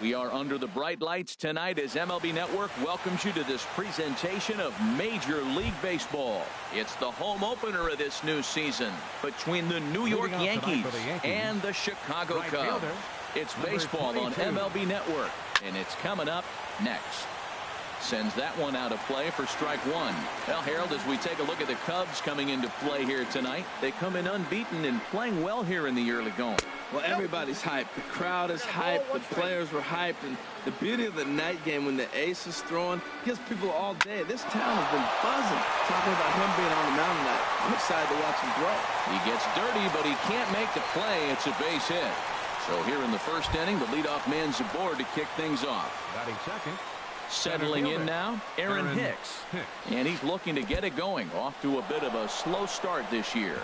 We are under the bright lights tonight as MLB Network welcomes you to this presentation of Major League Baseball. It's the home opener of this new season between the New York Yankees and the Chicago Cubs. It's baseball on MLB Network, and it's coming up next. Sends that one out of play for strike one. Well, Harold, as we take a look at the Cubs coming into play here tonight, they come in unbeaten and playing well here in the early going. Well, everybody's hyped. The crowd is hyped. The players were hyped. And the beauty of the night game when the ace is throwing gives people all day. This town has been buzzing talking about him being on the mound tonight. I'm excited to watch him throw. He gets dirty, but he can't make the play. It's a base hit. So here in the first inning, the leadoff man's aboard to kick things off. Batting second. Settling in now, Aaron Hicks. And he's looking to get it going. Off to a bit of a slow start this year.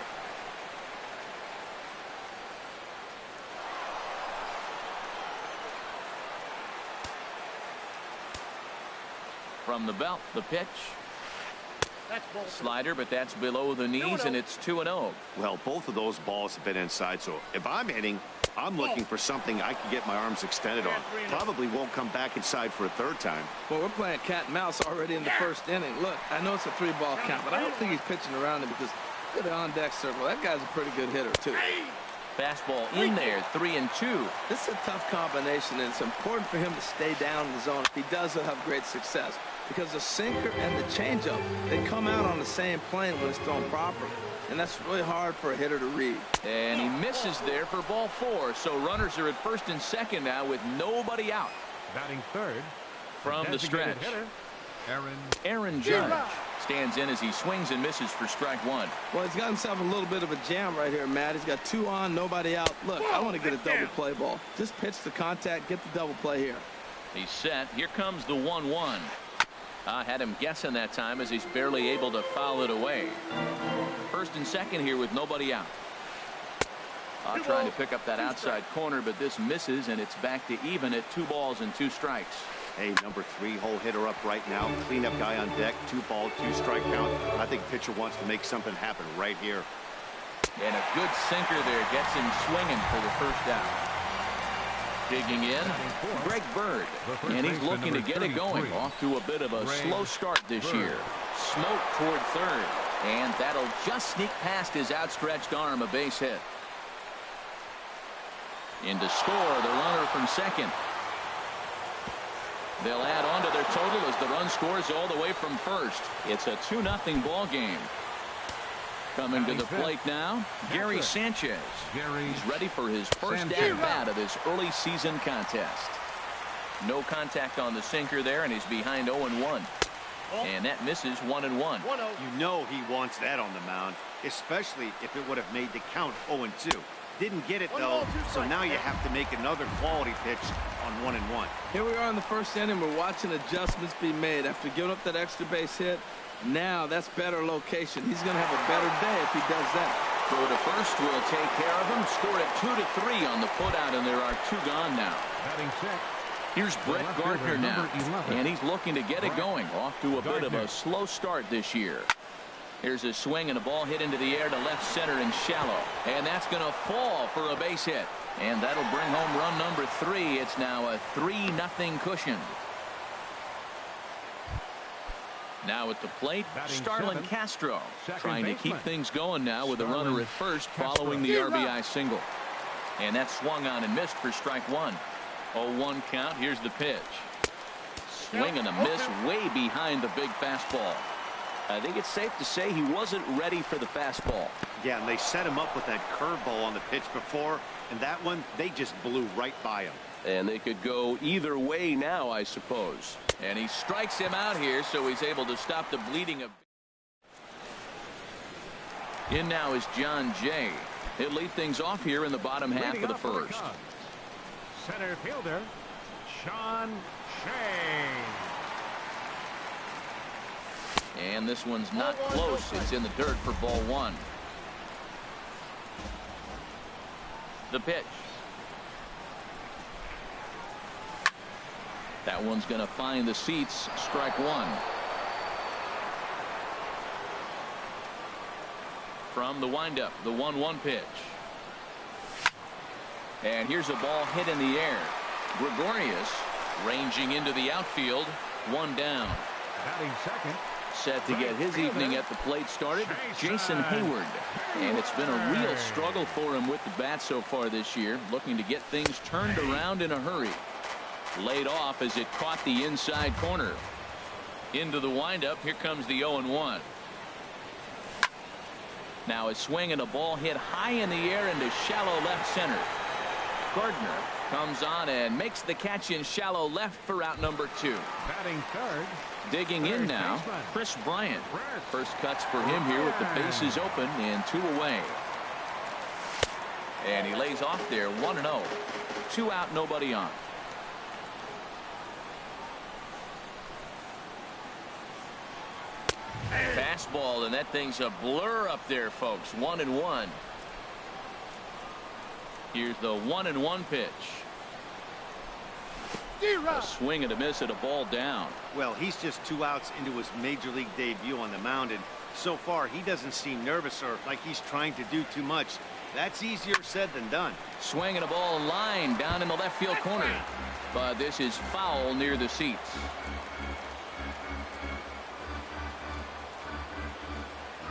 From the belt, the pitch. Slider, but that's below the knees, and it's 2-0. Well, both of those balls have been inside, so if I'm hitting, I'm looking for something I can get my arms extended on. Probably won't come back inside for a third time. Well, we're playing cat and mouse already in the first inning. Look, I know it's a 3-ball count, but I don't think he's pitching around it because look at the on-deck circle. That guy's a pretty good hitter, too. Fastball in there, 3-2. This is a tough combination, and it's important for him to stay down in the zone. If he does, he'll have great success. Because the sinker and the changeup, they come out on the same plane when it's thrown properly. And that's really hard for a hitter to read. And he misses there for ball 4. So runners are at first and second now with nobody out. Batting third. From the stretch. Hitter, Aaron Judge stands in as he swings and misses for strike one. Well, he's got himself a little bit of a jam right here, Matt. He's got 2 on, nobody out. Look, I want to get a double play ball. Just pitch the contact, get the double play here. He's set. Here comes the 1-1. I had him guessing that time as he's barely able to foul it away. First and second here with nobody out. Trying to pick up that outside corner, but this misses, and it's back to even at 2 balls and 2 strikes. Hey, number 3 hole hitter up right now. Cleanup guy on deck. 2-ball, 2-strike count. I think pitcher wants to make something happen right here. And a good sinker there gets him swinging for the first out. Digging in, Greg Bird, and he's looking to get it going. Off to a bit of a slow start this year. Smoke toward third, and that'll just sneak past his outstretched arm, a base hit. In to score, the runner from second. They'll add on to their total as the run scores all the way from first. It's a 2-0 ball game. Coming to the plate now, Gary Sanchez. He's ready for his first at-bat of this early season contest. No contact on the sinker there, and he's behind 0-1. And that misses 1-1. You know he wants that on the mound, especially if it would have made the count 0-2. Didn't get it, though, so now you have to make another quality pitch on 1-1. Here we are in the first inning. We're watching adjustments be made after giving up that extra base hit. Now that's better location. He's going to have a better day if he does that. Throw to first will take care of him. Scored at 2-3 on the putout, and there are 2 gone now. Here's Brett Gardner now, and he's looking to get it going. Off to a bit of a slow start this year. Here's a swing and a ball hit into the air to left center and shallow, and that's going to fall for a base hit, and that'll bring home run number 3. It's now a 3-0 cushion. Now at the plate, Starlin Castro trying to keep things going now with a runner at first following the RBI single. And that swung on and missed for strike one. 0-1 count. Here's the pitch. Swing and a miss way behind the big fastball. I think it's safe to say he wasn't ready for the fastball. Yeah, and they set him up with that curveball on the pitch before, and that one, they just blew right by him. And they could go either way now, I suppose. And he strikes him out here, so he's able to stop the bleeding. In now is John Jay. He'll lead things off here in the bottom half of the first. Center fielder, John Jay. And this one's not close. It's in the dirt for ball 1. The pitch. That one's going to find the seats. Strike 1. From the windup, the 1-1 pitch. And here's a ball hit in the air. Gregorius ranging into the outfield. One down. Batting second. Set to get his evening at the plate started, Jason Hayward. And it's been a real struggle for him with the bat so far this year, looking to get things turned around in a hurry. Laid off as it caught the inside corner. Into the windup. Here comes the 0-1. Now a swing and a ball hit high in the air into shallow left center. Gardner comes on and makes the catch in shallow left for out number 2. Batting third. Digging in now, Chris Bryant. First cuts for him here with the bases open and 2 away. And he lays off there 1-0. 2 out, nobody on. Fastball, and that thing's a blur up there, folks. 1-1. Here's the 1-1 pitch. A swing and a miss at a ball down. Well, he's just 2 outs into his major league debut on the mound, and so far he doesn't seem nervous or like he's trying to do too much. That's easier said than done. Swing and a ball in line down in the left field corner, but this is foul near the seats.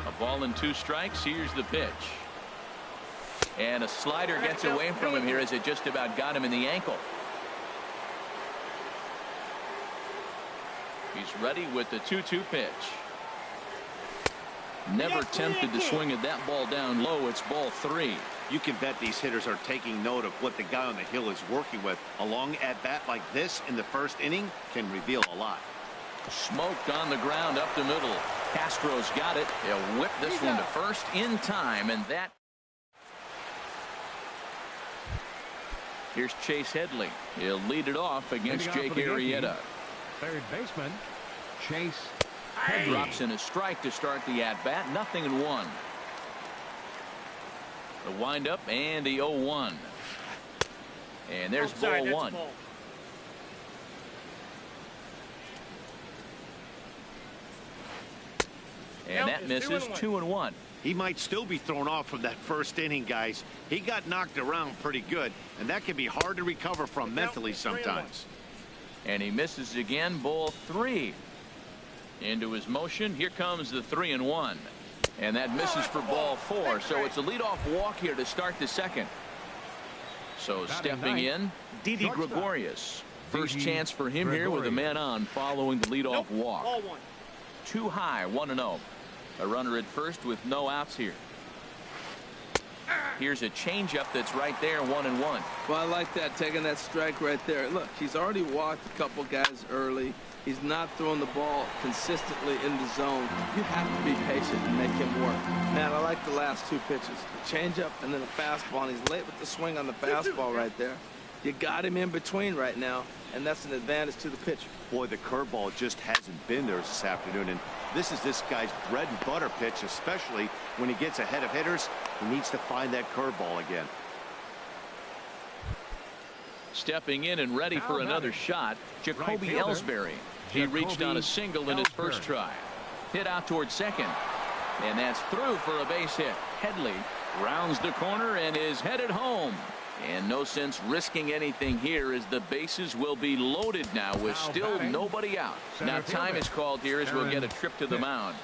A ball and 2 strikes. Here's the pitch. And a slider gets away from him here as it just about got him in the ankle. He's ready with the 2-2 pitch. Never tempted to swing at that ball down low. It's ball 3. You can bet these hitters are taking note of what the guy on the hill is working with. A long at bat like this in the first inning can reveal a lot. Smoked on the ground up the middle. Castro's got it. He'll whip this one to first in time, and that. Here's Chase Headley. He'll lead it off against Jake Arrieta. Third baseman, Chase Headley. Drops in a strike to start the at-bat. 0-1. The windup and the 0-1. And there's ball 1. And that misses. 2-1. He might still be thrown off from that first inning, guys. He got knocked around pretty good, and that can be hard to recover from mentally sometimes. And he misses again. Ball 3. Into his motion. Here comes the 3-1. And that misses for ball 4. So it's a leadoff walk here to start the second. So stepping in, Didi Gregorius. First chance for him here with a man on following the leadoff walk. Too high. 1-0. A runner at first with no outs here. Here's a changeup that's right there. 1-1. Well, I like that, taking that strike right there. Look, he's already walked a couple guys early. He's not throwing the ball consistently in the zone. You have to be patient and make him work. Man, I like the last 2 pitches. The changeup and then the fastball. And he's late with the swing on the fastball right there. You got him in between right now, and that's an advantage to the pitcher. Boy, the curveball just hasn't been there this afternoon, and this is this guy's bread and butter pitch, especially when he gets ahead of hitters. He needs to find that curveball again. Stepping in and ready for another shot, Jacoby Ellsbury. He reached on a single in his first try. Hit out towards second. And that's through for a base hit. Headley rounds the corner and is headed home. And no sense risking anything here as the bases will be loaded now with still nobody out. Now time is called here as we'll get a trip to the mound.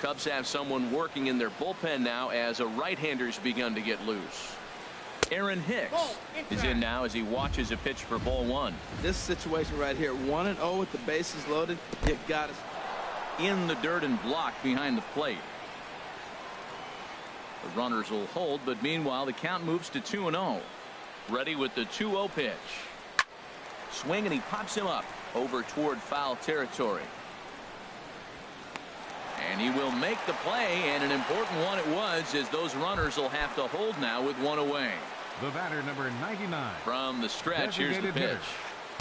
Cubs have someone working in their bullpen now as a right-hander's begun to get loose. Aaron Hicks is in now as he watches a pitch for ball 1. This situation right here, 1-0 with the bases loaded. You got it. In the dirt and blocked behind the plate. The runners will hold, but meanwhile the count moves to 2-0. Ready with the 2-0 pitch. Swing and he pops him up over toward foul territory. And he will make the play, and an important one it was, as those runners will have to hold now with 1 away. The batter, number 99. From the stretch, here's the pitch.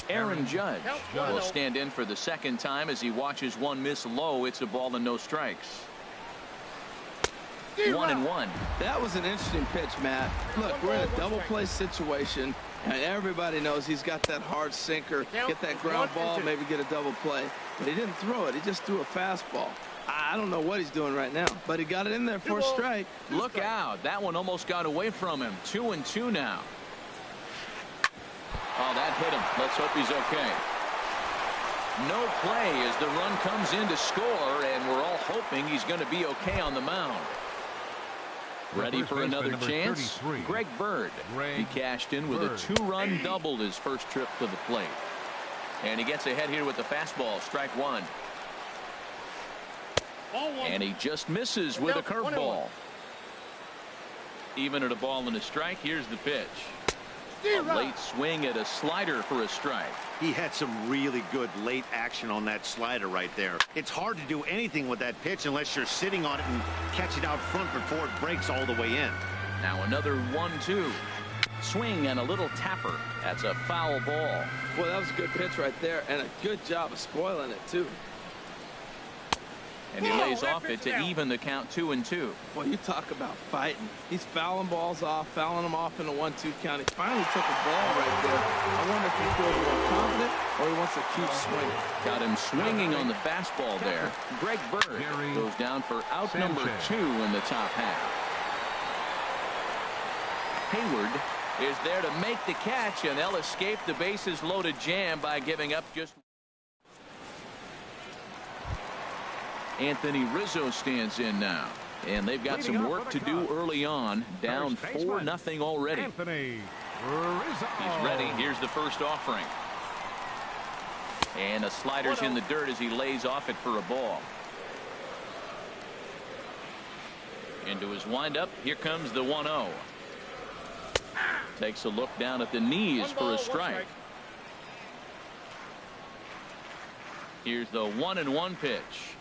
Aaron Judge will stand in for the second time as he watches one miss low. It's a ball and no strikes. 1-1. That was an interesting pitch, Matt. Look, we're in a double play situation, and everybody knows he's got that hard sinker. Get that ground ball, maybe get a double play. But he didn't throw it. He just threw a fastball. I don't know what he's doing right now, but he got it in there for a strike. Look out. That one almost got away from him. 2-2 now. Oh, that hit him. Let's hope he's okay. No play as the run comes in to score, and we're all hoping he's going to be okay on the mound. Ready for another chance? Greg Bird. He cashed in with a 2-run double his first trip to the plate. And he gets ahead here with the fastball. Strike one. And he just misses with a curveball. Even at a ball and a strike, here's the pitch. A late swing at a slider for a strike. He had some really good late action on that slider right there. It's hard to do anything with that pitch unless you're sitting on it and catch it out front before it breaks all the way in. Now another 1-2. Swing and a little tapper. That's a foul ball. Boy, that was a good pitch right there, and a good job of spoiling it, too. And he lays off it to even the count 2-2. Boy, you talk about fighting. He's fouling balls off, fouling them off in a 1-2 count. He finally took a ball right there. I wonder if he feels more confident or he wants to keep swinging. Got him swinging on the fastball there. Greg Bird goes down for out number 2 in the top half. Hayward is there to make the catch, and they'll escape the bases loaded jam by giving up just. Anthony Rizzo stands in now, and they've got some work to do early on. Down 4-0 already. Anthony Rizzo. He's ready. Here's the first offering. And a slider's in the dirt as he lays off it for a ball. Into his windup. Here comes the 1-0. Takes a look down at the knees for a strike. Here's the 1-1 pitch.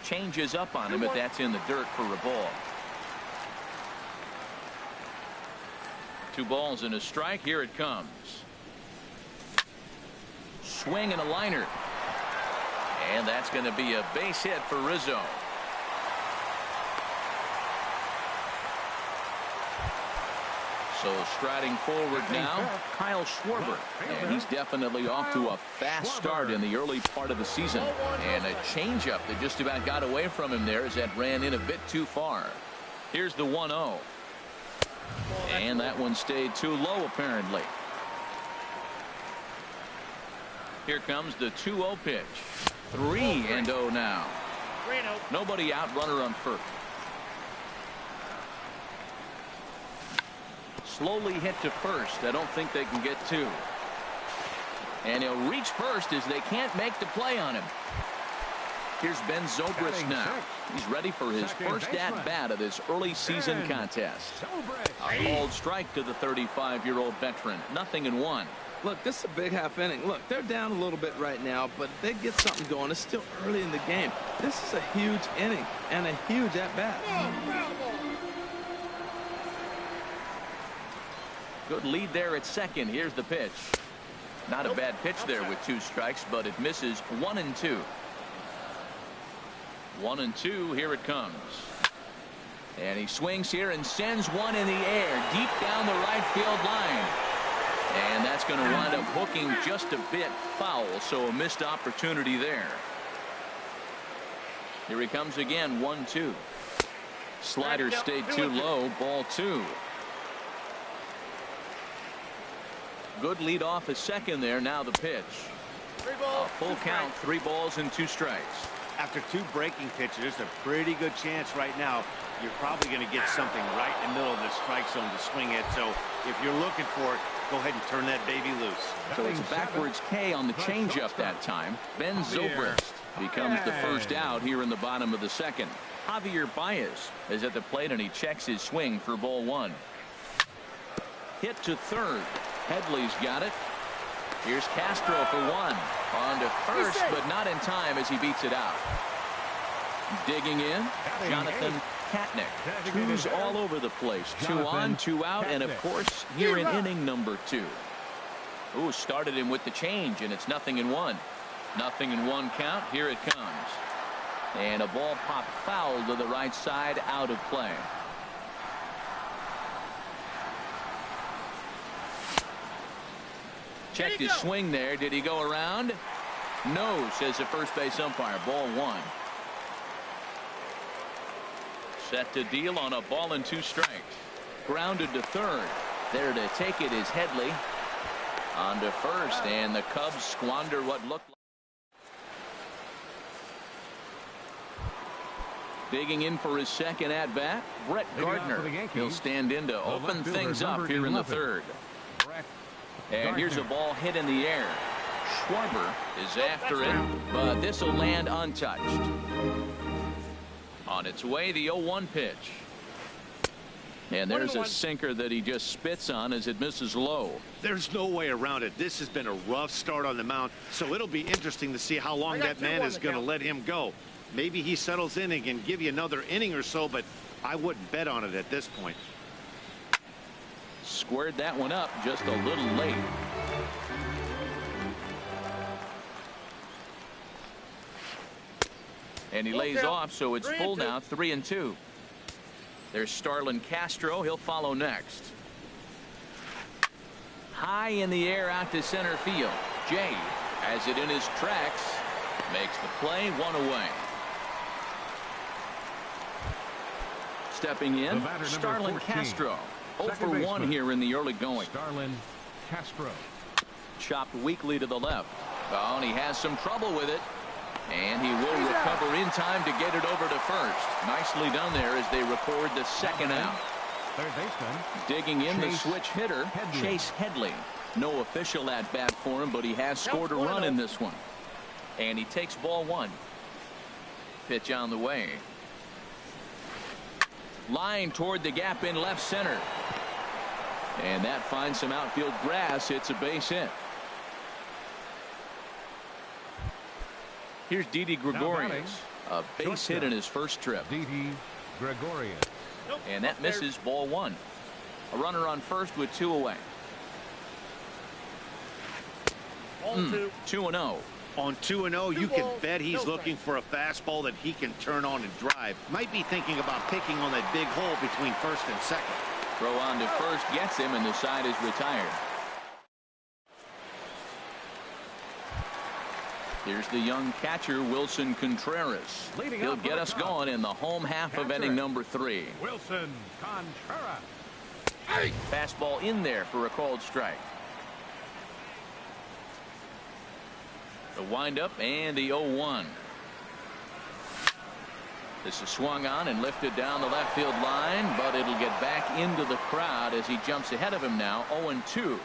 Changes up on him, but that's in the dirt for a ball. 2 balls and a strike. Here it comes. Swing and a liner. And that's going to be a base hit for Rizzo. So striding forward now, Kyle Schwarber. And he's definitely off to a fast start in the early part of the season. And a changeup that just about got away from him there as that ran in a bit too far. Here's the 1-0. And that one stayed too low apparently. Here comes the 2-0 pitch. 3-0 now. Nobody out, runner on first. Slowly hit to first. I don't think they can get 2. And he'll reach first as they can't make the play on him. Here's Ben Zobrist now. He's ready for his first at-bat of this early season contest. A called strike to the 35-year-old veteran. 0-1. Look, this is a big half inning. Look, they're down a little bit right now, but if they get something going, it's still early in the game. This is a huge inning and a huge at-bat. Good lead there at second. Here's the pitch. Not a bad pitch there with 2 strikes, but it misses. 1-2. 1-2. Here it comes. And he swings here and sends one in the air deep down the right field line. And that's going to wind up hooking just a bit foul, so a missed opportunity there. Here he comes again. 1-2. Slider stayed too low. Ball 2. Good lead off a second there. Now the pitch. A full count. 3 balls and 2 strikes. After 2 breaking pitches, there's a pretty good chance right now you're probably going to get something right in the middle of the strike zone to swing at. So if you're looking for it, go ahead and turn that baby loose. So it's a backwards K on the changeup that time. Ben Zobrist becomes the first out here in the bottom of the second. Javier Baez is at the plate and he checks his swing for ball 1. Hit to third. Headley's got it. Here's Castro for 1. On to first, but not in time as he beats it out. Digging in, Jonathan Katnick. 2's all over the place. 2 on, 2 out, and of course, here in inning number 2. Ooh, started him with the change, and it's 0-1. 0-1 count. Here it comes. And a ball popped foul to the right side, out of play. Checked his swing there. Did he go around? No, says the first base umpire. Ball 1. Set to deal on a ball and 2 strikes. Grounded to third. There to take it is Headley. On to first, and the Cubs squander what looked like. Digging in for his second at-bat, Brett Gardner. He'll stand in to open things up here in the third. And here's a ball hit in the air. Schwarber is after it, but this will land untouched. On its way, the 0-1 pitch. And there's a sinker that he just spits on as it misses low. There's no way around it. This has been a rough start on the mound, so it'll be interesting to see how long that man is going to let him go. Maybe he settles in and can give you another inning or so, but I wouldn't bet on it at this point. Squared that one up just a little late. And he lays off, so it's full now, 3-2. There's Starlin Castro. He'll follow next. High in the air out to center field. Jay has it in his tracks. Makes the play, 1 away. Stepping in, Starlin Castro. 0 for 1 here in the early going. Starlin Castro. Chopped weakly to the left. Oh, and he has some trouble with it. And he will recover in time to get it over to first. Nicely done there as they record the second out. Third baseman. Digging in the switch hitter, Chase Headley. No official at bat for him, but he has scored a run in this one. And he takes ball 1. Pitch on the way. Line toward the gap in left center. And that finds some outfield grass. It's a base hit. Here's Didi Gregorius. A base hit in his first trip. Didi Gregorius. And that misses, ball 1. A runner on first with 2 away. 2-0. On 2-0, you can bet he's looking for a fastball that he can turn on and drive. Might be thinking about picking on that big hole between first and second. Throw on to first gets him, and the side is retired. Here's the young catcher, Wilson Contreras. He'll get us going in the home half of inning number 3. Wilson Contreras. Fastball in there for a called strike. The windup and the 0-1. This is swung on and lifted down the left field line, but it'll get back into the crowd as he jumps ahead of him now, 0-2.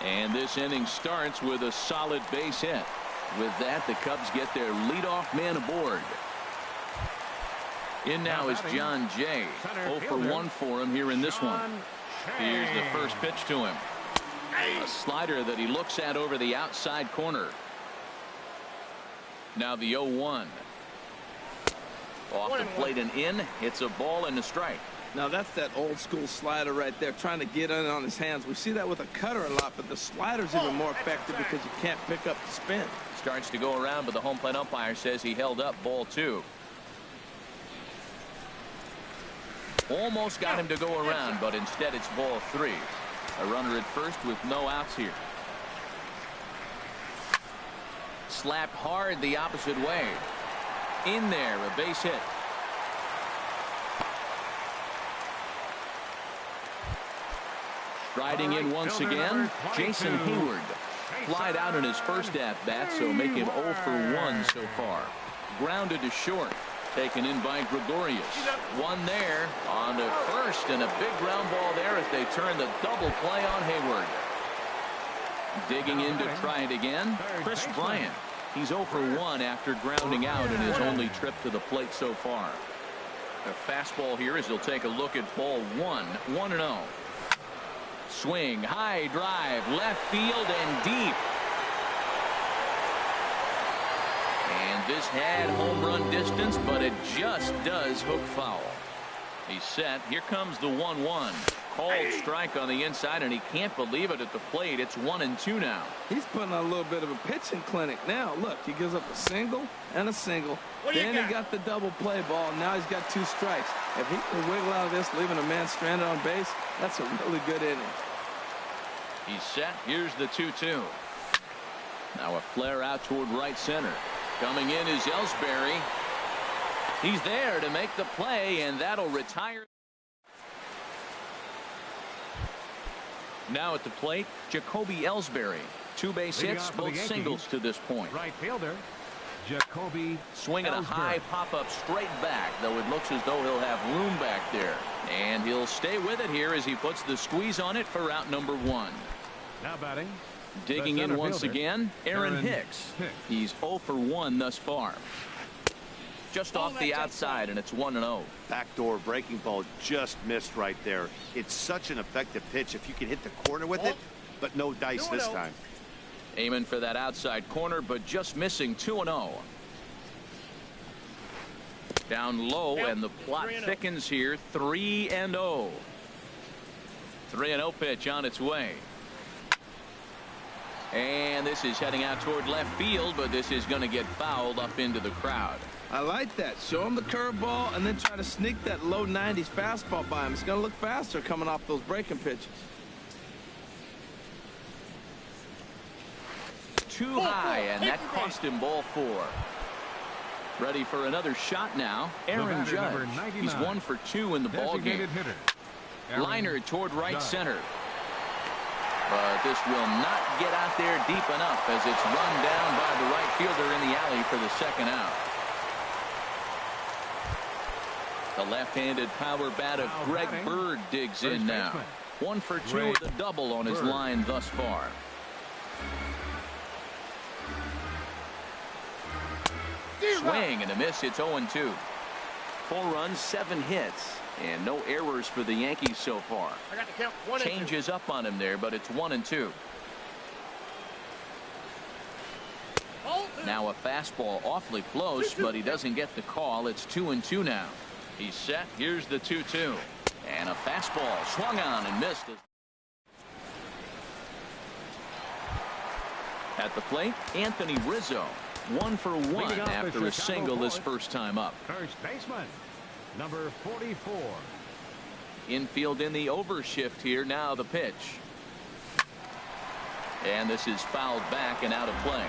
And this inning starts with a solid base hit. With that, the Cubs get their leadoff man aboard. In now is John Jay. 0 for 1 for him here in this one. Here's the first pitch to him. A slider that he looks at over the outside corner. Now the 0-1. Off the plate and in. It's a ball and a strike. Now that's that old school slider right there, trying to get in on his hands. We see that with a cutter a lot, but the slider's even more effective because you can't pick up the spin. Starts to go around, but the home plate umpire says he held up, ball 2. Almost got him to go around, but instead it's ball 3. A runner at first with no outs here. Slapped hard the opposite way. In there, a base hit. Striding in once again, Jason Hayward. Flied out in his first at-bat, so make him 0 for 1 so far. Grounded to short. Taken in by Gregorius. One there on to first, and a big ground ball there as they turn the double play on Hayward. Digging in to try it again, Chris Bryant. He's 0 for 1 after grounding out in his only trip to the plate so far. A fastball here as he'll take a look at ball 1, 1-0. Swing, high drive, left field and deep. And this had home run distance, but it just does hook foul. He's set. Here comes the 1-1. Called strike on the inside, and he can't believe it at the plate. It's 1-2 now. He's putting on a little bit of a pitching clinic now. Look, he gives up a single and a single. Then he got the double play ball. Now he's got 2 strikes. If he can wiggle out of this, leaving a man stranded on base, that's a really good inning. He's set. Here's the 2-2. Now a flare out toward right center. Coming in is Ellsbury. He's there to make the play, and that'll retire. Now at the plate, Jacoby Ellsbury. 2 base hits, both singles to this point. Right fielder, Jacoby swinging a high pop-up straight back, though it looks as though he'll have room back there. And he'll stay with it here as he puts the squeeze on it for out number 1. Now batting. Digging in once again, Aaron Hicks. He's 0 for 1 thus far. Just off the outside, and it's 1-0. Backdoor breaking ball just missed right there. It's such an effective pitch if you can hit the corner with it, but no dice this time. Aiming for that outside corner, but just missing. 2-0. Down low, and the plot thickens here. 3-0. 3-0 pitch on its way. And this is heading out toward left field, but this is going to get fouled up into the crowd. I like that. Show him the curveball and then try to sneak that low 90s fastball by him. It's going to look faster coming off those breaking pitches. Too high, and that cost him ball 4. Ready for another shot now. Aaron Judge. He's 1 for 2 in the ball game. Liner toward right center. But this will not get out there deep enough as it's run down by the right fielder in the alley for the second out. The left-handed power bat of Greg Bird digs in now. 1 for 2 with a double on his line thus far. Swing and a miss. It's 0-2. 4 runs, 7 hits, and no errors for the Yankees so far. I got to count 1 and 2. Changes up on him there, but it's 1-2. Now a fastball awfully close, but he doesn't get the call. It's 2-2 now. He's set. Here's the 2-2. And a fastball swung on and missed. At the plate, Anthony Rizzo. 1 for 1 after a single his first time up. First baseman, number 44. Infield in the overshift here. Now the pitch. And this is fouled back and out of play.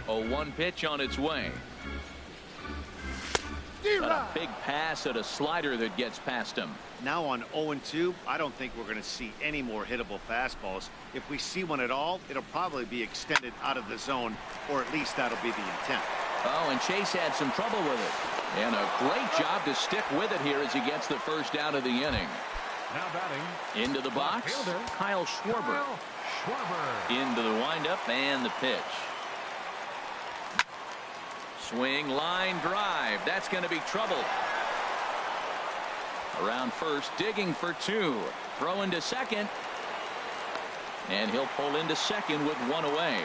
0-1 pitch on its way. Got a big pass at a slider that gets past him. Now on 0-2, I don't think we're going to see any more hittable fastballs. If we see one at all, it'll probably be extended out of the zone, or at least that'll be the intent. Oh, and Chase had some trouble with it. And a great job to stick with it here as he gets the first out of the inning. Now batting. Into the box, Kyle Schwarber. Into the windup and the pitch. Swing, line drive. That's going to be trouble. Around first, digging for 2. Throw into second. And he'll pull into second with 1 away.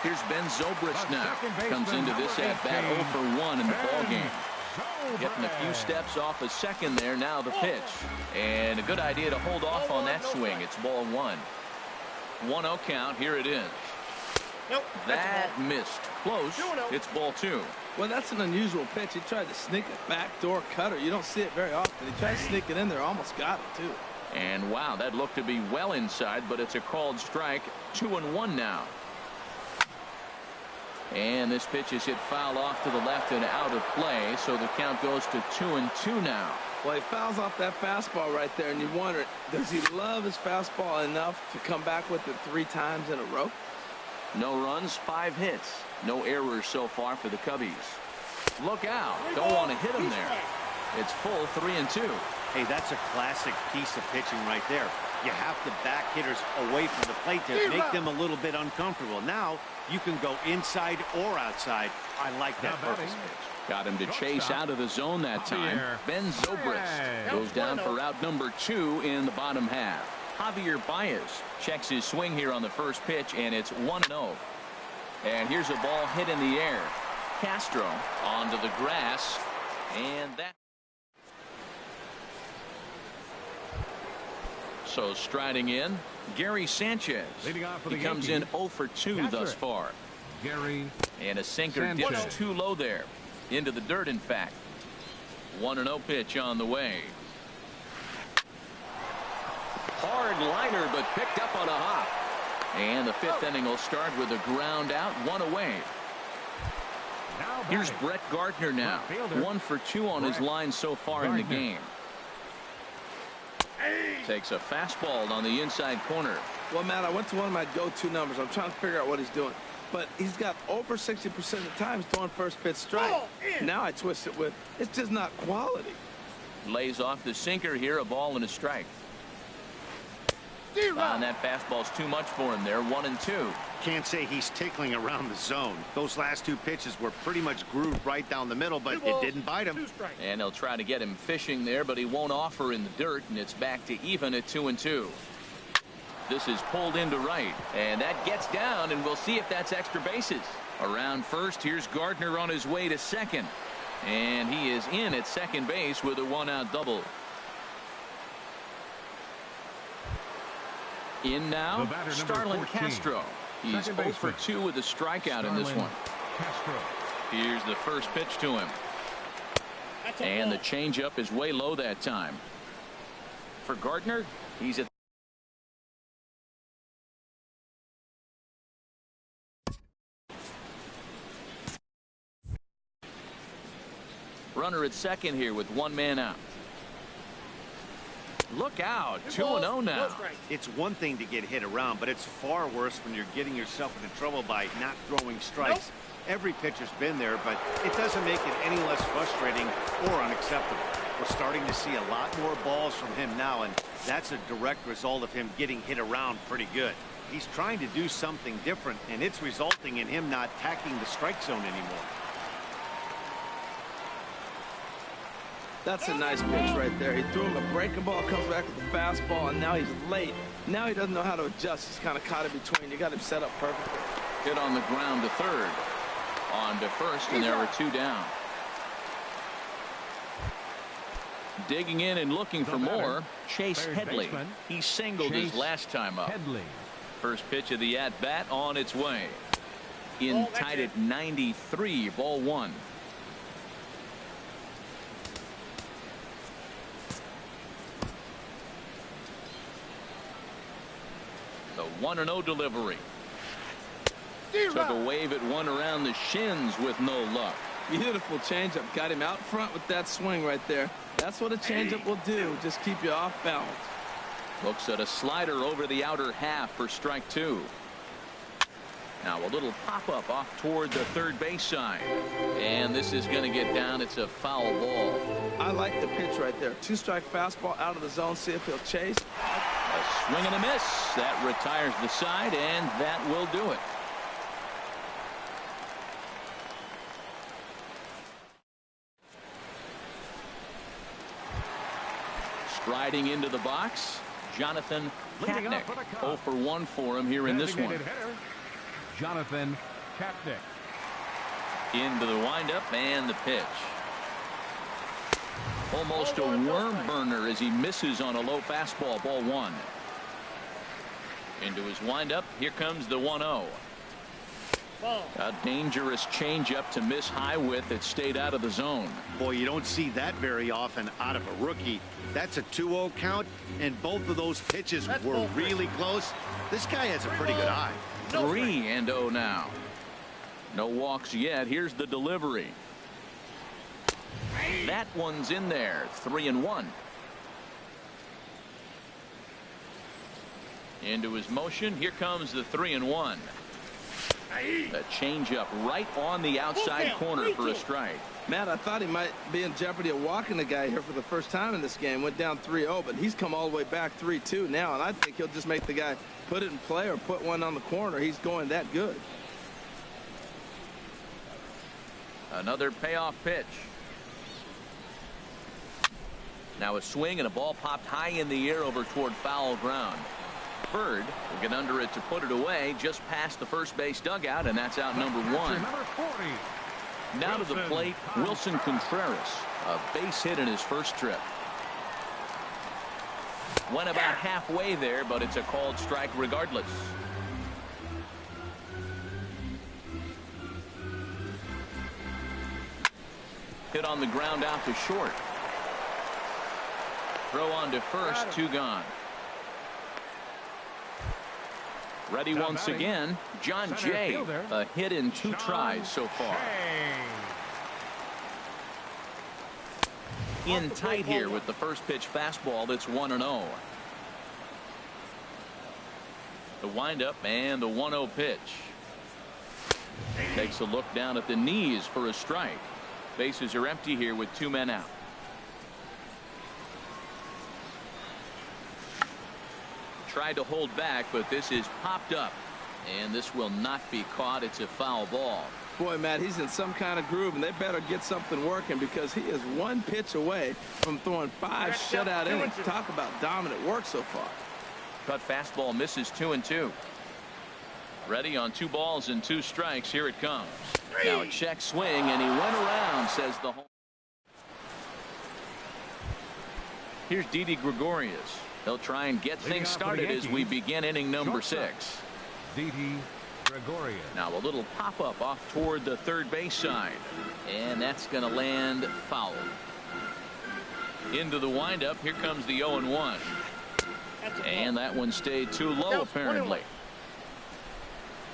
Here's Ben Zobrist now. Comes into this at bat 0 for 1 in the ball game. Getting a few steps off a second there. Now the pitch. And a good idea to hold off on that swing. It's ball 1. 1-0 count. Here it is. Nope, that missed. Close. It's ball 2. Well, that's an unusual pitch. He tried to sneak a backdoor cutter. You don't see it very often. He tried to sneak it in there. Almost got it, too. And wow, that looked to be well inside, but it's a called strike. 2-1 now. And this pitch is hit foul off to the left and out of play, so the count goes to 2-2 now. Well, he fouls off that fastball right there, and you wonder, does he love his fastball enough to come back with it 3 times in a row? No runs, 5 hits. No errors so far for the Cubbies. Look out. Don't want to hit him there. It's full 3-2. Hey, that's a classic piece of pitching right there. You have to back hitters away from the plate to make them a little bit uncomfortable. Now you can go inside or outside. I like that purpose pitch. Got him to chase out of the zone that time. Ben Zobrist goes down for out number 2 in the bottom half. Javier Baez checks his swing here on the first pitch, and it's 1-0. And here's a ball hit in the air. Castro onto the grass, and that. So striding in, Gary Sanchez. He comes in 0 for 2 thus far. Gary and a sinker dips too low there. Into the dirt, in fact. 1-0 pitch on the way. Hard liner, but picked up on a hop. And the fifth inning will start with a ground out, one away. Here's Brett Gardner now. 1 for 2 on his line so far in the game. Takes a fastball on the inside corner. Well, Matt, I went to one of my go-to numbers. I'm trying to figure out what he's doing. But he's got over 60% of the time throwing first pitch strike. Now I twist it with, it's just not quality. Lays off the sinker here, a ball and a strike. And that fastball's too much for him there, 1-2. Can't say he's tickling around the zone. Those last 2 pitches were pretty much grooved right down the middle, but it didn't bite him. And they'll try to get him fishing there, but he won't offer in the dirt, and it's back to even at 2-2. This is pulled into right, and that gets down, and we'll see if that's extra bases. Around first, here's Gardner on his way to second, and he is in at second base with a 1-out double. In now, Starlin Castro. He's 0 for 2 with a strikeout in this one. Here's the first pitch to him. And the changeup is way low that time. For Gardner, he's at runner at second here with 1 man out. Look out, 2-0 now. It's one thing to get hit around, but it's far worse when you're getting yourself into trouble by not throwing strikes. Every pitcher's been there, but it doesn't make it any less frustrating or unacceptable. We're starting to see a lot more balls from him now, and that's a direct result of him getting hit around pretty good. He's trying to do something different, and it's resulting in him not attacking the strike zone anymore. That's a nice pitch right there. He threw him a breaking ball, comes back with the fastball, and now he's late. Now he doesn't know how to adjust. He's kind of caught in between. You got him set up perfectly. Hit on the ground to third. On to first, and there are 2 down. Digging in and looking for more, Chase Headley. He singled his last time up. First pitch of the at-bat on its way. In tied at 93, ball 1. The 1-0 delivery. Took a wave at one around the shins with no luck. Beautiful changeup. Got him out front with that swing right there. That's what a changeup will do. Just keep you off balance. Looks at a slider over the outer half for strike 2. Now a little pop-up off toward the third base side. And this is going to get down. It's a foul ball. I like the pitch right there. 2-strike fastball out of the zone. See if he'll chase. A swing and a miss. That retires the side, and that will do it. Striding into the box, Jonathan Katnick. 0 for 1 for him here in this one. Jonathan Katnick. Into the windup and the pitch. Almost a worm burner as he misses on a low fastball, ball 1. Into his windup. Here comes the 1-0. A dangerous changeup to miss high with. It stayed out of the zone. Boy, you don't see that very often out of a rookie. That's a 2-0 count, and both of those pitches were really close. This guy has a pretty good eye. 3-0 now. No walks yet. Here's the delivery. That one's in there. 3-1. Into his motion. Here comes the 3-1. A changeup right on the outside corner for a strike. Matt, I thought he might be in jeopardy of walking the guy here for the first time in this game. Went down 3-0, but he's come all the way back 3-2 now, and I think he'll just make the guy put it in play or put one on the corner. He's going that good. Another payoff pitch. Now a swing and a ball popped high in the air over toward foul ground. Bird will get under it to put it away just past the first base dugout, and that's out number 1. Now to the plate, Wilson Contreras. A base hit in his first trip. Went about halfway there, but it's a called strike regardless. Hit on the ground out to short. Throw on to first, 2 gone. Ready once again, John Jay. A hit in 2 tries so far. In tight here with the first pitch fastball that's 1-0. The windup and the 1-0 pitch. Takes a look down at the knees for a strike. Bases are empty here with 2 men out. Tried to hold back, but this is popped up, and this will not be caught. It's a foul ball. Boy, Matt, he's in some kind of groove, and they better get something working because he is 1 pitch away from throwing 5 shutout innings. Talk about dominant work so far. Cut fastball misses 2-2. Ready on 2 balls and 2 strikes. Here it comes. Now a check swing, and he went around, says the home. Here's Didi Gregorius. They'll try and get things started as we begin inning number 6. Didi Gregorius. Now a little pop-up off toward the third base side, and that's going to land foul. Into the windup. Here comes the 0-1, and that one stayed too low apparently.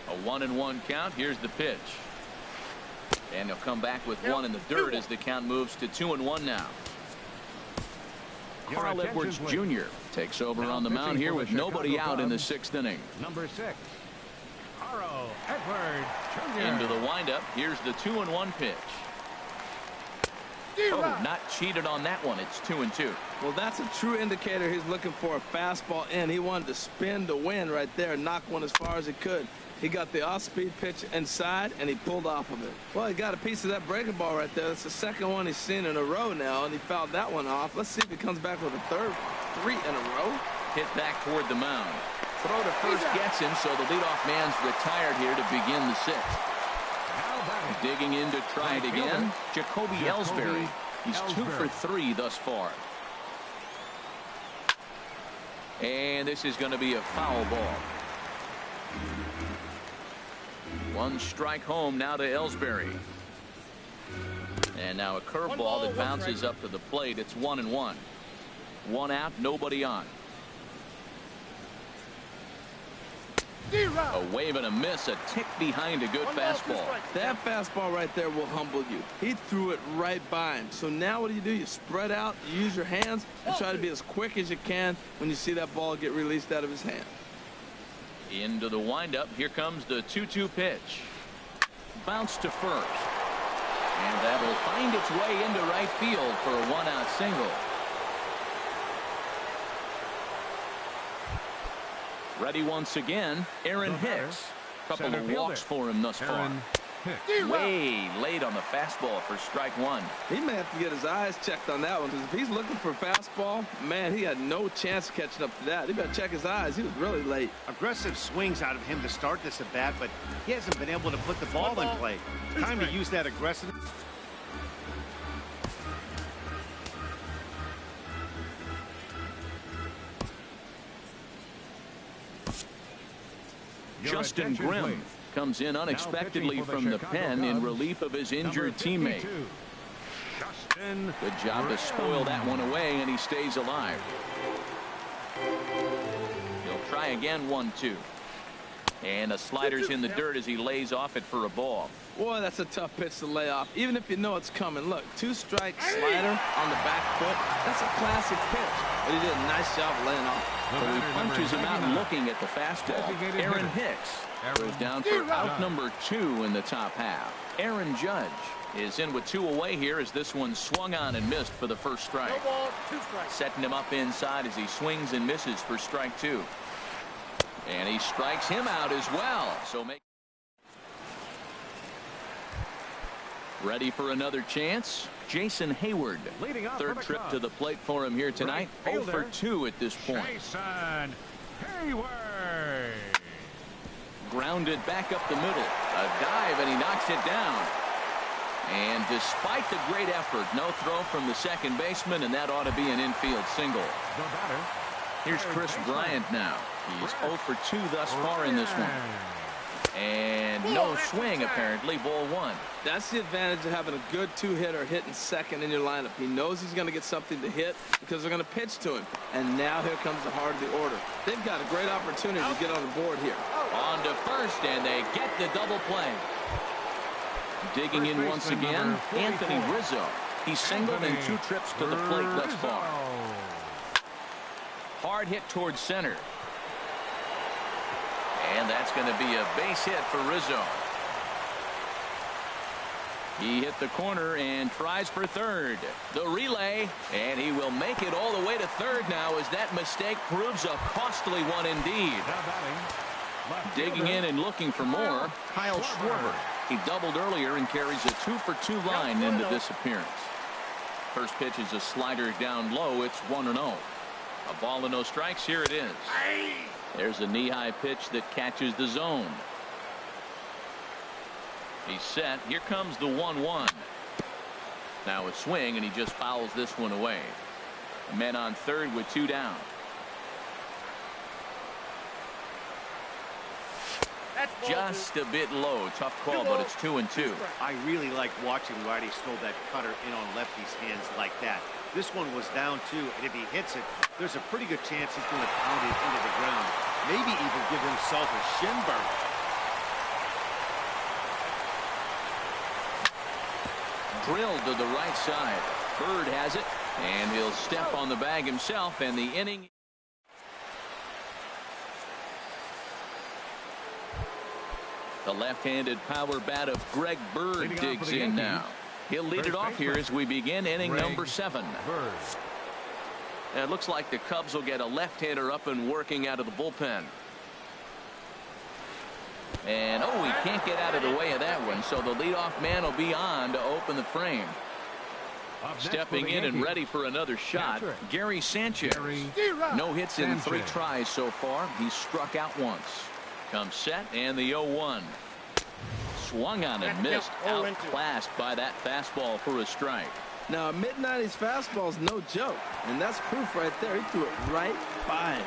A 1-1 count. Here's the pitch, and he'll come back with 1 in the dirt as the count moves to 2-1 now. Carl Edwards Jr. takes over on the mound here with nobody out in the 6th inning. Number 6, Carl Edwards Jr. Into the windup. Here's the 2-1 pitch. Oh, not cheated on that one. It's 2-2. Well, that's a true indicator. He's looking for a fastball in. He wanted to spin to win right there and knock one as far as he could. He got the off-speed pitch inside, and he pulled off of it. Well, he got a piece of that breaking ball right there. That's the 2nd one he's seen in a row now, and he fouled that one off. Let's see if he comes back with a 3 in a row. Hit back toward the mound. Throw to first gets him, so the leadoff man's retired here to begin the 6th. Digging in to try it again, Jacoby Ellsbury. He's 2 for 3 thus far. And this is going to be a foul ball. 1 strike home now to Ellsbury. And now a curveball that bounces up to the plate. It's 1-1. 1 out, nobody on. A wave and a miss, a tick behind a good fastball. That fastball right there will humble you. He threw it right by him. So now what do? You spread out, you use your hands, and try to be as quick as you can when you see that ball get released out of his hand. Into the windup. Here comes the 2-2 pitch. Bounce to first. And that will find its way into right field for a 1-out single. Ready once again, Aaron Hicks. Couple of walks for him thus far. Way late on the fastball for strike 1. He may have to get his eyes checked on that one, because if he's looking for a fastball, man, he had no chance of catching up to that. He better check his eyes. He was really late. Aggressive swings out of him to start this at bat, but he hasn't been able to put the ball in play. Time to use that aggressive. Justin Grimm comes in unexpectedly from the pen in relief of his injured teammate. Good job to spoil that one away, and he stays alive. He'll try again. 1-2. And the slider's in the dirt as he lays off it for a ball. Boy, that's a tough pitch to lay off, even if you know it's coming. Look, 2-strike slider on the back foot. That's a classic pitch, but he did a nice job of laying off. So he punches him out and looking at the fastball. Aaron Hicks goes down for out number 2 in the top half. Aaron Judge is in with 2 away here as this one swung on and missed for the first strike. No balls, 2 strikes. Setting him up inside as he swings and misses for strike 2. And he strikes him out as well. So ready for another chance. Jason Hayward, third trip to the plate for him here tonight. 0 for 2 at this point. Jason Hayward. Grounded back up the middle. A dive, and he knocks it down. And despite the great effort, no throw from the second baseman, and that ought to be an infield single. Here's Chris Bryant now. He's 0 for 2 thus far in this one. And no swing, apparently. Ball one. That's the advantage of having a good two-hitter hitting second in your lineup. He knows he's going to get something to hit because they're going to pitch to him. And now here comes the heart of the order. They've got a great opportunity to get on the board here. On to first, and they get the double play. Digging in once again, Anthony Rizzo. He's singled in 2 trips to the plate thus far. Hard hit towards center. And that's going to be a base hit for Rizzo. He hit the corner and tries for third. The relay, and he will make it all the way to third now as that mistake proves a costly one indeed. Digging in and looking for more, Kyle Schwarber. He doubled earlier and carries a 2-for-2 line into this appearance. First pitch is a slider down low. It's 1-0. A ball and no strikes. Here it is. There's a knee-high pitch that catches the zone. He's set. Here comes the 1-1. Now a swing, and he just fouls this one away. Men on third with 2 down. Just a bit low. Tough call, but it's 2-2. I really like watching righties throw that cutter in on lefty's hands like that. This one was down 2, and if he hits it, there's a pretty good chance he's going to pound it into the ground. Maybe even give himself a shin burn. Drilled to the right side. Bird has it, and he'll step on the bag himself, and the inning. The left-handed power bat of Greg Bird digs in now. He'll lead it off here as we begin inning number 7. And it looks like the Cubs will get a left-hander up and working out of the bullpen. And oh, he can't get out of the way of that one, so the leadoff man will be on to open the frame. Stepping in and ready for another shot, Gary Sanchez. No hits in 3 tries so far. He's struck out once. Comes set, and the 0-1. Swung on and missed. Outclassed by that fastball for a strike. Now a mid-90s fastball is no joke, and that's proof right there. He threw it right by him.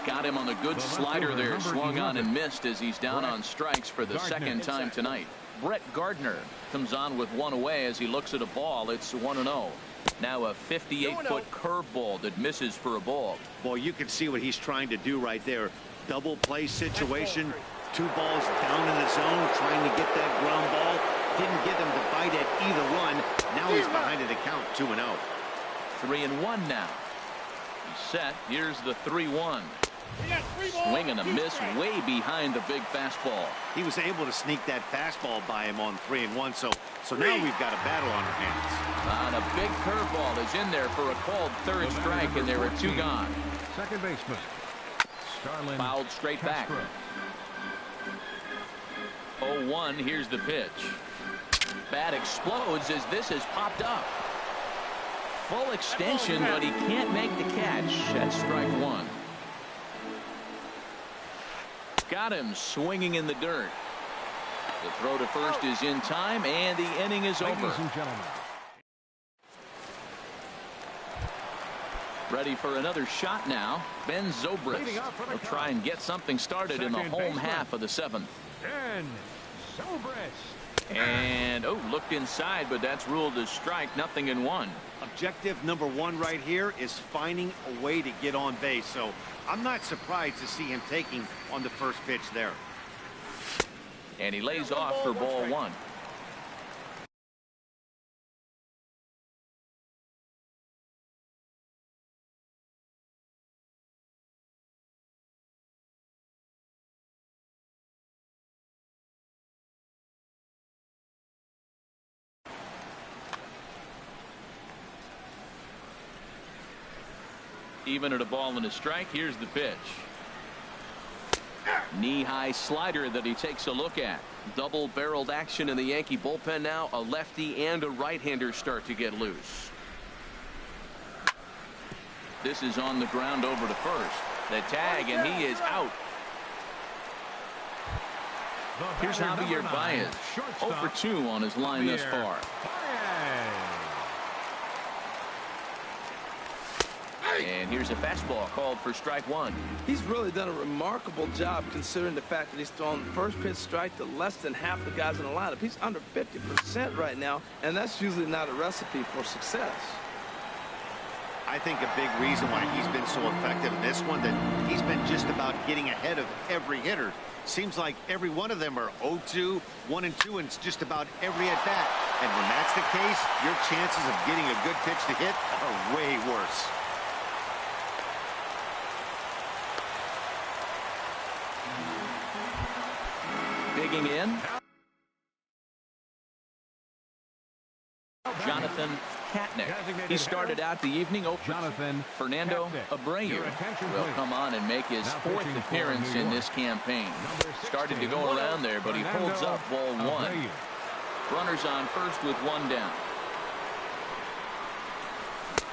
Got him on the good slider there. Swung on and missed as he's down on strikes for the second time tonight. Brett Gardner comes on with 1 away as he looks at a ball. It's 1-0. Now a 58-foot curveball that misses for a ball. Boy, you can see what he's trying to do right there. Double play situation. 2 balls down in the zone, trying to get that ground ball. Didn't get him to bite at either one. Now he's behind at the count, 2-0. 3-1 now. He's set. Here's the 3-1. Swing and a miss way behind the big fastball. He was able to sneak that fastball by him on 3-1. So now we've got a battle on our hands. And a big curveball is in there for a called third strike, and there are 2 gone. Second baseman. Fouled straight back. 0-1. Here's the pitch. Bat explodes as this has popped up. Full extension, but he can't make the catch. That's strike 1. Got him swinging in the dirt. The throw to first is in time, and the inning is over. Ladies and gentlemen. Ready for another shot now. Ben Zobrist will try and get something started in the home half of the 7th. Ben Zobrist. And looked inside, but that's ruled as strike. 0-1. Objective number 1 right here is finding a way to get on base. So I'm not surprised to see him taking on the first pitch there. And he lays off for ball 1. Even at a ball and a strike. Here's the pitch. Knee-high slider that he takes a look at. Double-barreled action in the Yankee bullpen now. A lefty and a right-hander start to get loose. This is on the ground over to first. The tag, and he is out. Here's Javier Baez. 0 for 2 on his line thus far. And here's a fastball called for strike one. He's really done a remarkable job considering the fact that he's thrown the first pitch strike to less than half the guys in the lineup. He's under 50% right now, and that's usually not a recipe for success. I think a big reason why he's been so effective in this one, that he's been just about getting ahead of every hitter. Seems like every one of them are 0-2, 1-2, and it's just about every at-bat. And when that's the case, your chances of getting a good pitch to hit are way worse. Digging in, Jonathan Katnick. He started out the evening opening. Fernando Abreu will come on and make his fourth appearance in this campaign. Started to go around there, but he holds up ball one. Runners on first with one down.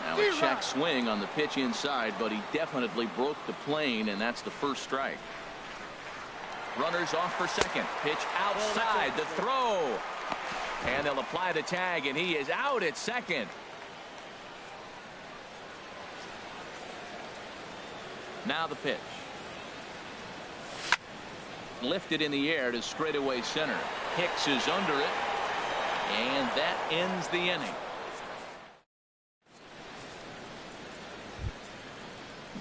Now a check swing on the pitch inside, but he definitely broke the plane, and that's the first strike. Runners off for second. Pitch outside. The throw. And they'll apply the tag, and he is out at second. Now the pitch. Lifted in the air to straightaway center. Hicks is under it, and that ends the inning.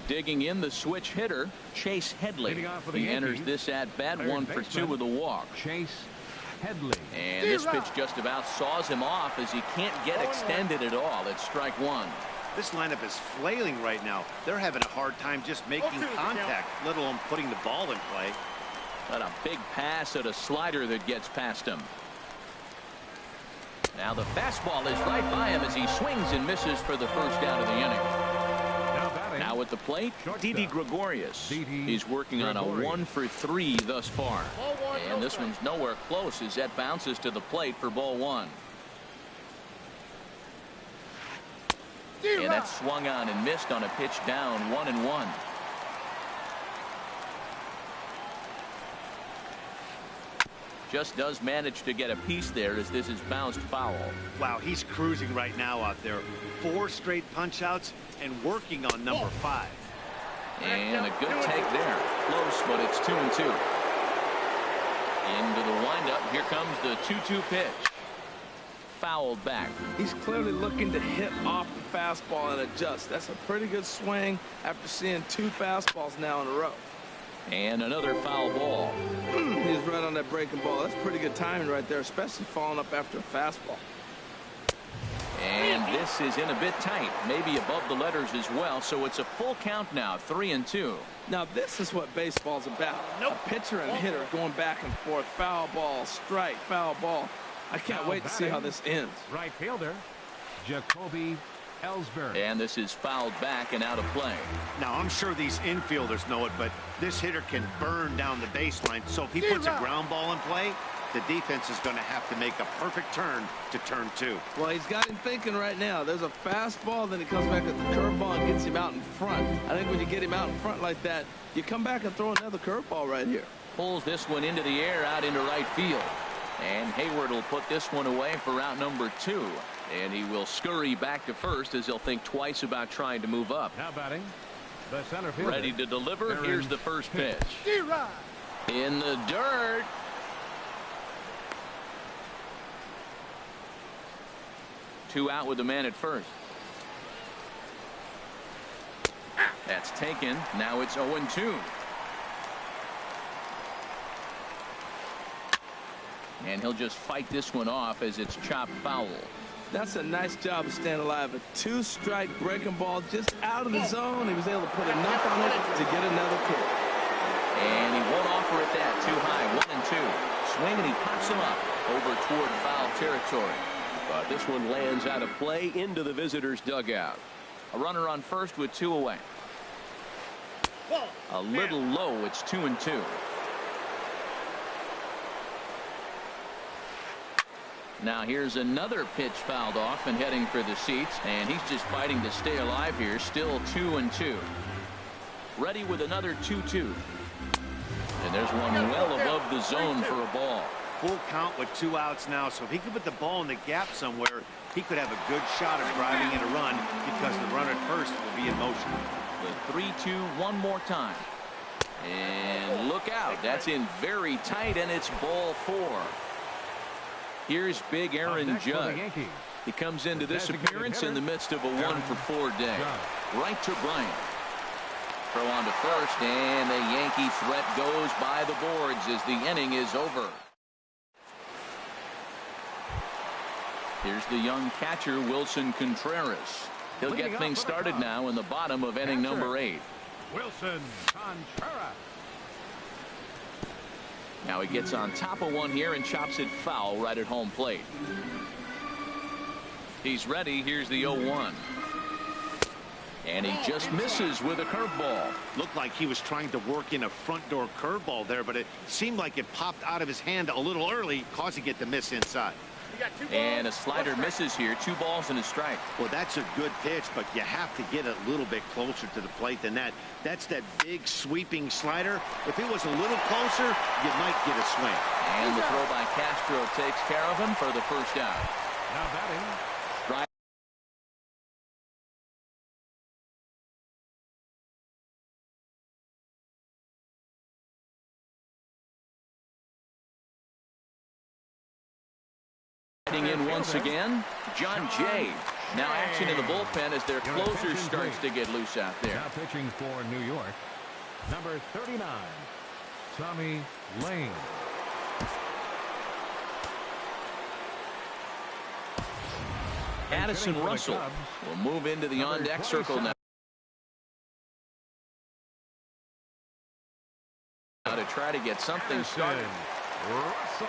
Digging in, the switch hitter, Chase Headley. He enters this at-bat 1 for 2 with a walk. Chase Headley. And this pitch just about saws him off as he can't get extended at all. It's strike one. This lineup is flailing right now. They're having a hard time just making contact, let alone putting the ball in play. But a big pass at a slider that gets past him. Now the fastball is right by him as he swings and misses for the first out of the inning. Now at the plate, Didi Gregorius. He's working on a 1 for 3 thus far. And this one's nowhere close as that bounces to the plate for ball one. And that's swung on and missed on a pitch down 1-1. Just does manage to get a piece there as this is bounced foul. Wow, he's cruising right now out there. 4 straight punch outs and working on number 5. And a good take there. Close, but it's 2-2. Into the windup. Here comes the 2-2 pitch. Fouled back. He's clearly looking to hit off the fastball and adjust. That's a pretty good swing after seeing 2 fastballs now in a row. And another foul ball. He's right on that breaking ball. That's pretty good timing right there, especially falling up after a fastball. And this is in a bit tight, maybe above the letters as well, so it's a full count now, 3-2. Now this is what baseball's about. A pitcher and hitter going back and forth, foul ball, strike, foul ball. I can't wait to see how this ends. Right fielder, Jacoby Ellsbury. And this is fouled back and out of play. Now I'm sure these infielders know it, but this hitter can burn down the baseline, so if he puts a ground ball in play, the defense is going to have to make a perfect turn to turn 2. Well, he's got him thinking right now. There's a fastball, then he comes back with the curveball and gets him out in front. I think when you get him out in front like that, you come back and throw another curveball right here. Pulls this one into the air out into right field. And Hayward will put this one away for out number 2. And he will scurry back to first as he'll think twice about trying to move up. Now batting, the center fielder. Ready to deliver. Here's the first pitch. In the dirt. Two out with the man at first. That's taken. Now it's 0-2. And he'll just fight this one off as it's chopped foul. That's a nice job of staying alive. A 2-strike breaking ball just out of the zone. He was able to put enough on it to get another kick. And he won't offer it that too high. 1-2. Swing, and he pops him up over toward foul territory. But this one lands out of play into the visitors' dugout. A runner on first with 2 away. A little low. It's 2-2. Now here's another pitch fouled off and heading for the seats, and he's just fighting to stay alive here. Still 2-2. Ready with another 2-2. And there's one well above the zone for a ball. Full count with 2 outs now, so if he can put the ball in the gap somewhere, he could have a good shot at driving in a run because the runner at first will be in motion. The 3-2 one more time. And look out. That's in very tight, and it's ball 4. Here's big Aaron Judge. He comes into this appearance in the midst of a 1-for-4 day. Right to Bryant. Throw on to first, and the Yankee threat goes by the boards as the inning is over. Here's the young catcher, Wilson Contreras. He'll get things started now in the bottom of inning number 8. Wilson Contreras. Now he gets on top of one here and chops it foul right at home plate. He's ready. Here's the 0-1. And he just misses with a curveball. Looked like he was trying to work in a front door curveball there, but it seemed like it popped out of his hand a little early, causing it to miss inside. And a slider misses here. 2 balls and a strike. Well, that's a good pitch, but you have to get a little bit closer to the plate than that. That's that big sweeping slider. If it was a little closer, you might get a swing. And the throw by Castro takes care of him for the first out. Now batting. Strike. In once again, John Jay. Now action in the bullpen as their closer starts to get loose out there. Now pitching for New York, number 39, Tommy Lane. Addison Russell will move into the on-deck circle now. Now to try to get something started. Russell.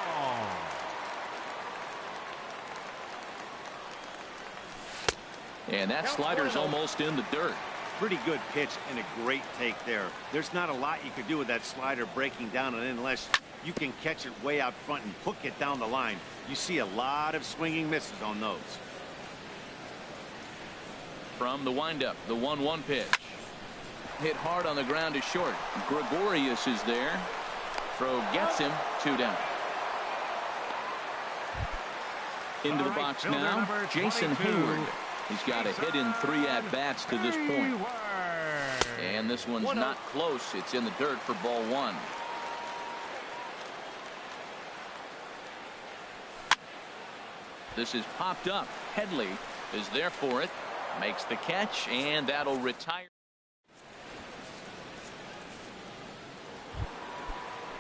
And that slider's almost in the dirt. Pretty good pitch and a great take there. There's not a lot you could do with that slider breaking down and in unless you can catch it way out front and hook it down the line. You see a lot of swinging misses on those. From the windup, the 1-1 pitch. Hit hard on the ground to short. Gregorius is there. Throw gets him. 2 down. Into the box now, Jason Hayward. He's got a hit in 3 at-bats to this point. And this one's not close. It's in the dirt for ball 1. This is popped up. Headley is there for it. Makes the catch, and that'll retire.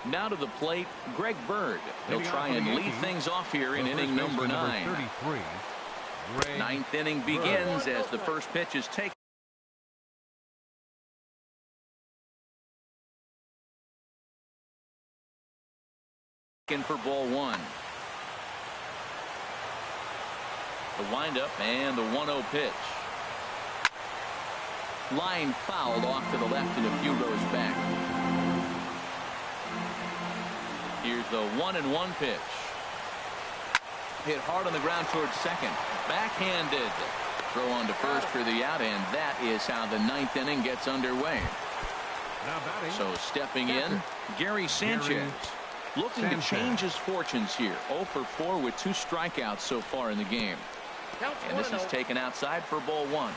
Now to the plate, Greg Bird. He'll try and lead things off here in inning number 9. 9th inning begins as the first pitch is taken. For ball 1. The windup and the 1-0 pitch. Line fouled off to the left and a few rows back. Here's the 1-1 pitch. Hit hard on the ground towards second. Backhanded. Throw on to first for the out, and that is how the 9th inning gets underway. So stepping in, Gary Sanchez. Looking to change his fortunes here. 0 for 4 with 2 strikeouts so far in the game. And this is taken outside for ball 1.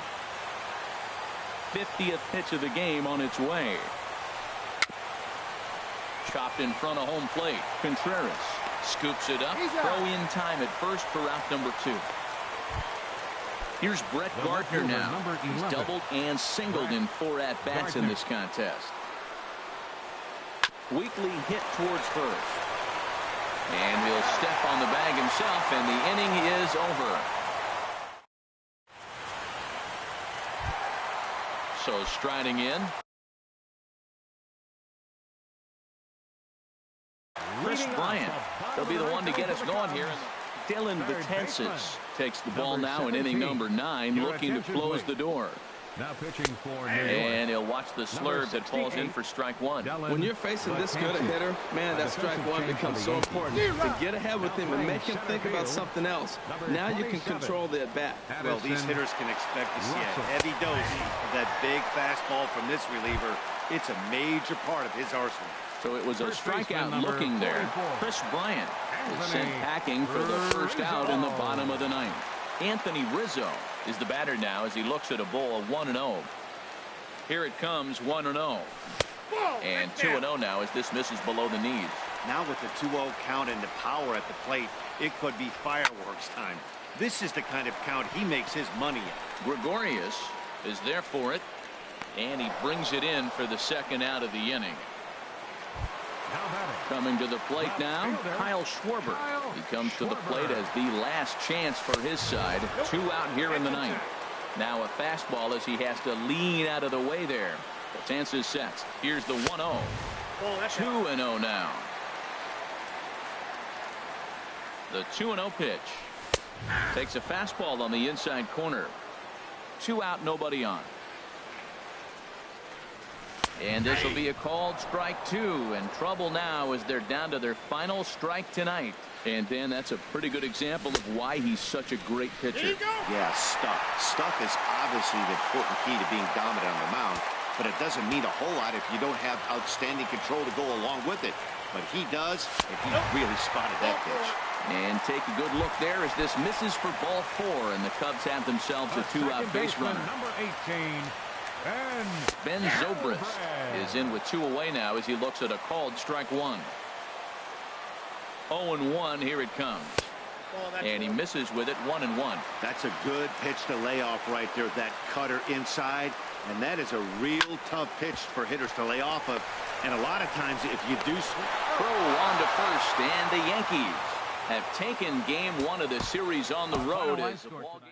50th pitch of the game on its way. Chopped in front of home plate. Contreras scoops it up. Throw in time at first for out number 2. Here's Brett Gardner now. He's doubled and singled in 4 at-bats in this contest. Weekly hit towards first. And he'll step on the bag himself, and the inning is over. So striding in. Chris Bryant. He'll be the one to get us going here. Dylan Betances takes the ball now in inning number 9, looking to close the door. Now pitching for New York. And he'll watch the slurve that falls in for strike 1. When you're facing this good a hitter, man, that strike 1 becomes so important. To get ahead with him and make him think about something else. Now you can control the at-bat. Well, these hitters can expect to see a heavy dose of that big fastball from this reliever. It's a major part of his arsenal. So it was a strikeout looking there. Chris Bryant is sent packing for the first out in the bottom of the 9th. Anthony Rizzo is the batter now as he looks at a ball of 1-0. Here it comes, 1-0. And 2-0 now as this misses below the knees. Now with the 2-0 count and the power at the plate, it could be fireworks time. This is the kind of count he makes his money in. Gregorius is there for it, and he brings it in for the second out of the inning. Coming to the plate now, Kyle Schwarber. He comes to the plate as the last chance for his side. 2 out here in the ninth. Now a fastball as he has to lean out of the way there. Chances sets. Here's the 1-0. 2-0 now. The 2-0 pitch. Takes a fastball on the inside corner. 2 out, nobody on. And this will be a called strike 2, and trouble now as they're down to their final strike tonight. And Dan, that's a pretty good example of why he's such a great pitcher. Yeah, stuff is obviously the important key to being dominant on the mound, but it doesn't mean a whole lot if you don't have outstanding control to go along with it. But he does, and he really spotted that pitch. And take a good look there as this misses for ball 4, and the Cubs have themselves a 2-out base runner. Number 18. Ben Zobrist is in with 2 away now as he looks at a called strike 1. 0-1, here it comes. And he misses with it, 1-1. That's a good pitch to lay off right there, that cutter inside. And that is a real tough pitch for hitters to lay off of. And a lot of times if you do throw on to first, and the Yankees have taken game 1 of the series on the road as the ball game